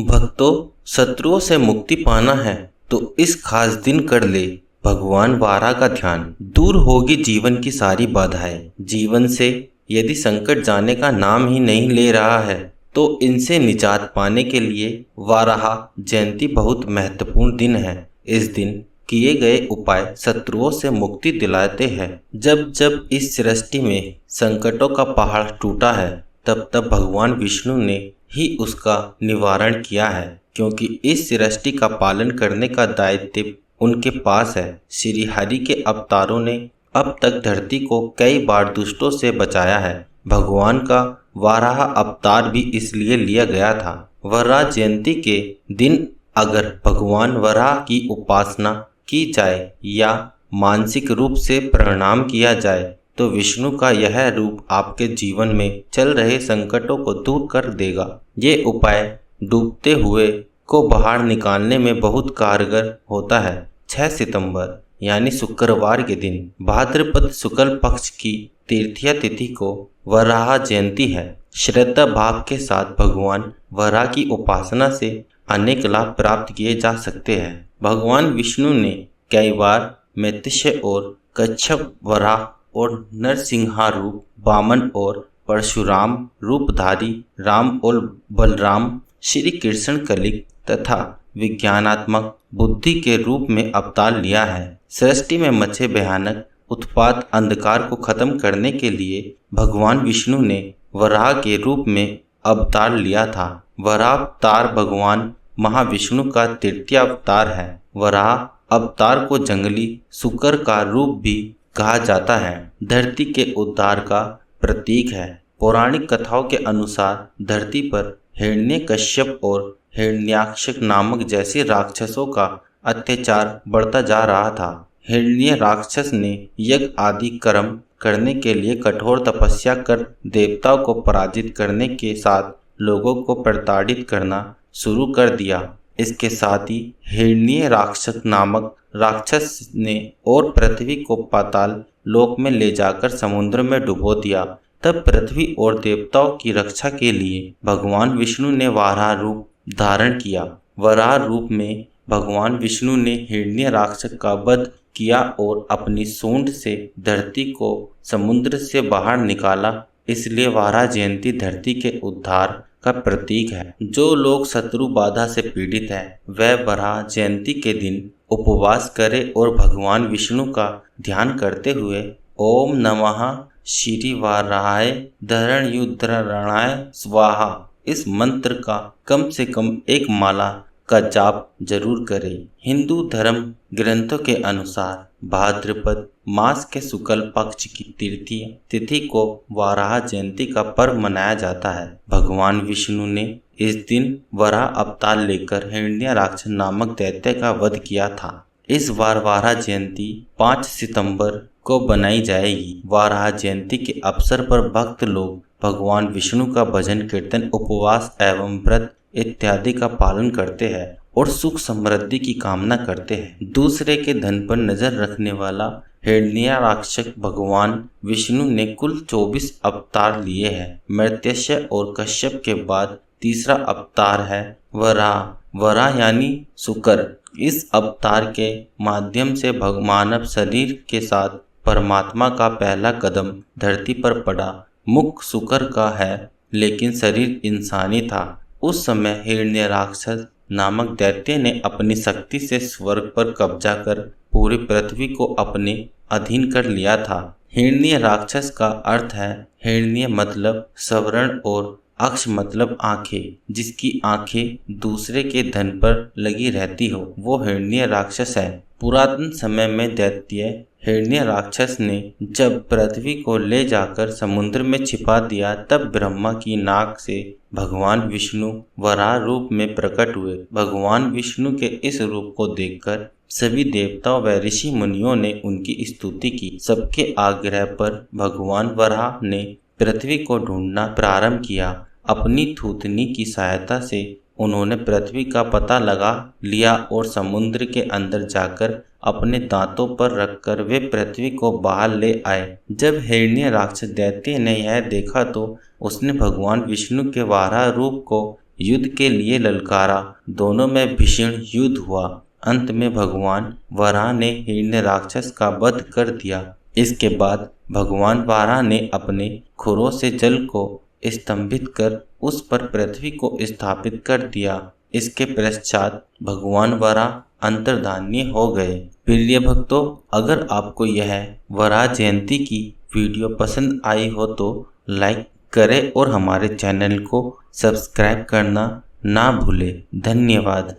भक्तों, शत्रुओं से मुक्ति पाना है तो इस खास दिन कर ले भगवान वारा का ध्यान। दूर होगी जीवन की सारी बाधाएं। जीवन से यदि संकट जाने का नाम ही नहीं ले रहा है तो इनसे निजात पाने के लिए वाराह जयंती बहुत महत्वपूर्ण दिन है। इस दिन किए गए उपाय शत्रुओं से मुक्ति दिलाते हैं। जब जब इस सृष्टि में संकटों का पहाड़ टूटा है तब तब भगवान विष्णु ने ही उसका निवारण किया है, क्योंकि इस सृष्टि का पालन करने का दायित्व उनके पास है। श्री हरि के अवतारों ने अब तक धरती को कई बार दुष्टों से बचाया है। भगवान का वाराह अवतार भी इसलिए लिया गया था। वराह जयंती के दिन अगर भगवान वराह की उपासना की जाए या मानसिक रूप से प्रणाम किया जाए तो विष्णु का यह रूप आपके जीवन में चल रहे संकटों को दूर कर देगा। ये उपाय डूबते हुए को बाहर निकालने में बहुत कारगर होता है। 6 सितंबर यानी शुक्रवार के दिन भाद्रपद शुक्ल पक्ष की तृतीया तिथि को वराह जयंती है। श्रद्धा भाव के साथ भगवान वराह की उपासना से अनेक लाभ प्राप्त किए जा सकते हैं। भगवान विष्णु ने कई बार मत्स्य और कच्छप वराह और नरसिंहा रूप, वामन और परशुराम रूपधारी, राम और बलराम, श्री कृष्ण कलिक तथा विज्ञानात्मक बुद्धि के रूप में अवतार लिया है। सृष्टि में मचे भयानक उत्पात अंधकार को खत्म करने के लिए भगवान विष्णु ने वराह के रूप में अवतार लिया था। वराह अवतार भगवान महाविष्णु का तृतीय अवतार है। वराह अवतार को जंगली शुकर का रूप भी कहा जाता है। धरती के उद्धार का प्रतीक है। पौराणिक कथाओं के अनुसार धरती पर हिरण्यकश्यप और हिरण्याक्ष नामक जैसे राक्षसों का अत्याचार बढ़ता जा रहा था। हिरण्य राक्षस ने यज्ञ आदि कर्म करने के लिए कठोर तपस्या कर देवताओं को पराजित करने के साथ लोगों को प्रताड़ित करना शुरू कर दिया। इसके साथ ही हिरण्य राक्षस नामक राक्षस ने और पृथ्वी को पाताल लोक में ले जाकर समुद्र में डुबो दिया। तब पृथ्वी और देवताओं की रक्षा के लिए भगवान विष्णु ने वाराह रूप धारण किया। वराह रूप में भगवान विष्णु ने हिरण्य राक्षस का वध किया और अपनी सूंड से धरती को समुद्र से बाहर निकाला। इसलिए वाराह जयंती धरती के उद्धार का प्रतीक है। जो लोग शत्रु बाधा से पीड़ित है वह वराह जयंती के दिन उपवास करे और भगवान विष्णु का ध्यान करते हुए ओम नमः श्री वाराहाय धरणयुद्धरणाय स्वाहा इस मंत्र का कम से कम एक माला का जाप जरूर करें। हिंदू धर्म ग्रंथों के अनुसार भाद्रपद मास के शुक्ल पक्ष की तृतीय तिथि को वाराह जयंती का पर्व मनाया जाता है। भगवान विष्णु ने इस दिन वराह अवतार लेकर हिरण्य राक्षस नामक दैत्य का वध किया था। इस बार वाराह जयंती 5 सितंबर को बनाई जाएगी। वाराह जयंती के अवसर पर भक्त लोग भगवान विष्णु का भजन कीर्तन उपवास एवं व्रत इत्यादि का पालन करते हैं और सुख समृद्धि की कामना करते हैं। दूसरे के धन पर नजर रखने वाला हिरण्य राक्षस भगवान विष्णु ने कुल 24 अवतार लिए हैं। मर्त्य और कश्यप के बाद तीसरा अवतार है वराह। वराह यानी शुकर। इस अवतार के माध्यम से मानव शरीर के साथ परमात्मा का पहला कदम धरती पर पड़ा। मुख शुकर का है लेकिन शरीर इंसानी था। उस समय हिरण्य राक्षस नामक दैत्य ने अपनी शक्ति से स्वर्ग पर कब्जा कर पूरी पृथ्वी को अपने अधीन कर लिया था। हिरण्य राक्षस का अर्थ है हिरण्य मतलब स्वर्ण और अक्ष मतलब आंखें। जिसकी आंखें दूसरे के धन पर लगी रहती हो वो हिरण्य राक्षस है। पुरातन समय में दैत्य हिरण्य राक्षस ने जब पृथ्वी को ले जाकर समुद्र में छिपा दिया तब ब्रह्मा की नाक से भगवान विष्णु वराह रूप में प्रकट हुए। भगवान विष्णु के इस रूप को देखकर सभी देवताओं व ऋषि मुनियों ने उनकी स्तुति की। सबके आग्रह पर भगवान वराह ने पृथ्वी को ढूंढना प्रारंभ किया। अपनी थूथनी की सहायता से उन्होंने पृथ्वी का पता लगा लिया और समुद्र के अंदर जाकर अपने दांतों पर रखकर वे पृथ्वी को बाहर ले आए। जब हिरण्य राक्षस दैत्य ने यह देखा तो उसने भगवान विष्णु के वाराह रूप को युद्ध के लिए ललकारा। दोनों में भीषण युद्ध हुआ। अंत में भगवान वराह ने हिरण्य राक्षस का वध कर दिया। इसके बाद भगवान वाराह ने अपने खुरों से जल को स्तंभित कर उस पर पृथ्वी को स्थापित कर दिया। इसके पश्चात भगवान वराह अंतर्धानी हो गए। प्रिय भक्तों, अगर आपको यह वराह जयंती की वीडियो पसंद आई हो तो लाइक करें और हमारे चैनल को सब्सक्राइब करना ना भूलें। धन्यवाद।